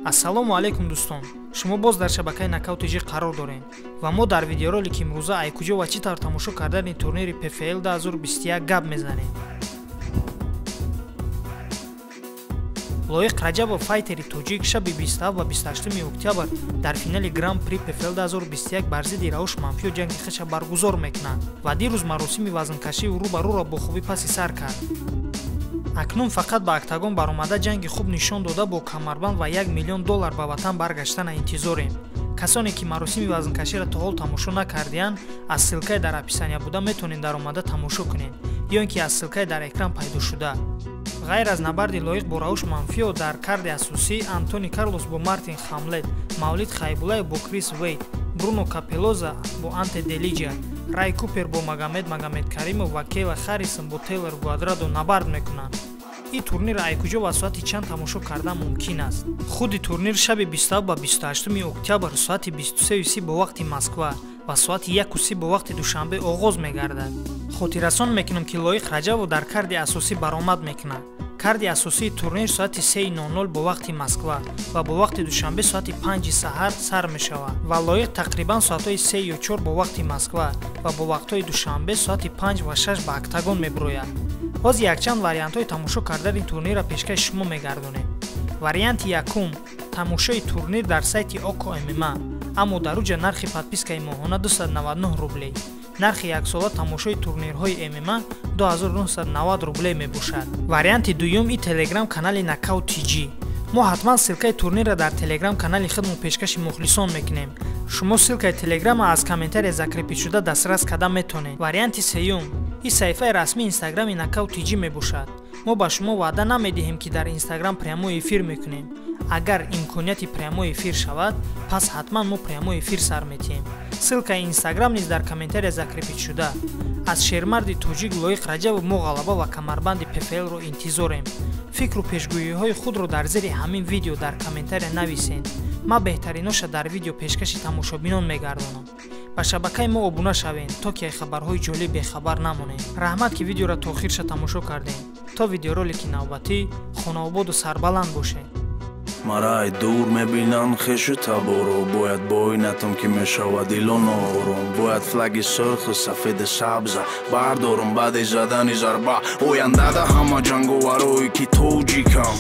ассалому алайкум дӯстон, шумо боз дар шабакаи нокаутиҷӣ қарор дорем ва мо дар видеоролики имрӯза ай куҷо ва чӣ тавр тамошо кардани турнири ПФЛ 2021 гап мезанем. Лоик Раджабов, файтери тоҷик, шаби 27 ва 28 октябр дар финали Гран-при ПФЛ 2021 бар зидди Рауш Манфио ҷанги хиша баргузор мекунад ва дирӯз маросими вазнкашии рӯ ба рӯро бо хубӣ паси сар кард. акнун фақат ба октагон баромада ҷанги хуб нишон дода бо камарбанд ва $1 миллион ба ватан баргаштана интизорем. касоне ки маросими вазнкаширо то ҳол тамошо накардиянд, аз ссилкаи дар описания буда метавонед даромада тамошо кунед ё ин ки аз ссилкаи дар экран пайдо шуда. ғайр аз набарди Лоик бо Рауш Манфио, дар карди асосӣ Антони Карлос бо Мартин Хамлет, Мавлид Хайбулаев бо Крис Вейт, Бруно Капелоза бо Анте Делиҷа, Рай Купер бо Магомед Каримов ва Кейла Харрисон бо Тейлор Гвадрадо набард мекунанд. ин турнир ай куҷо ва соати чанд тамошо кардан мумкин аст? худи турнир шаби 27 ба 28 октябр соати 23:30 бо вақти Москва ва соати 1:30 бо вақти душанбе оғоз мегардад. хотиррасон мекунам ки Лоик Раджабов дар карди асосӣ баромад мекунад. карди асосии турнир соати 3:00 бо вақти Москва ва бо вақти душанбе соати 5 саҳар сар мешавад ва Лоик тақрибан соатҳои 3 ё 4 бо вақти Москва ва бо вақтҳои душанбе соати 5 ва 6 ба октагон меброяд. ҳоз якчанд вариантҳои тамошо кардани турнирро пешкаши шумо мегардонем. варианти якум, тамошои турнир дар сайти Око ММА, аммо дар уҷа нархи подпискаи моҳона 299 рублей. нархи яксола тамошои турнирҳои ММА 2990 рублей мебошад. варианти дуюм, и телеграм канали Нокаут.TG. мо ҳатман ссилкаи турнирро дар телеграм канали худмон пешкаши мухлисон мекунем. шумо ссилкаи телеграмро аз комментария закрепидшуда дастрас карда метавонед. варианти сеюм, ин саҳифаи расмии инстаграми Нокаут.TG мебошад. мо ба шумо ваъда намедиҳем ки дар инстаграм прямой эфир мекунем. агар имконияти прямой эфир шавад, пас ҳатман мо прямой эфир сар метиҳем. ссилкаи инстаграм низ дар комментария закрепидшуда. аз шермарди тоҷик Лоик Раҷабов мо ғалаба ва камарбанди ПФЛ-ро интизорем. фикру пешгӯиҳои худро дар зери ҳамин видео дар комментария нависед. ман беҳтариноша дар видео пешкаши тамошобинон мегардонам. ба шабакаи мо обуна шавед, то ки хабарҳои ҷолиб бехабар намонед. раҳмат ки видеоро то охирша тамошо кардем. то видеоролики навбатӣ, хонаободу сарбаланд бошед. марай дур мебинам хешу таборо, бояд боинатам ки мешавад илон ором, бояд флаги сурху сафеди сабза бардорум баъди задани зарба, ояндада ҳама ҷанговарои ки тоҷикам.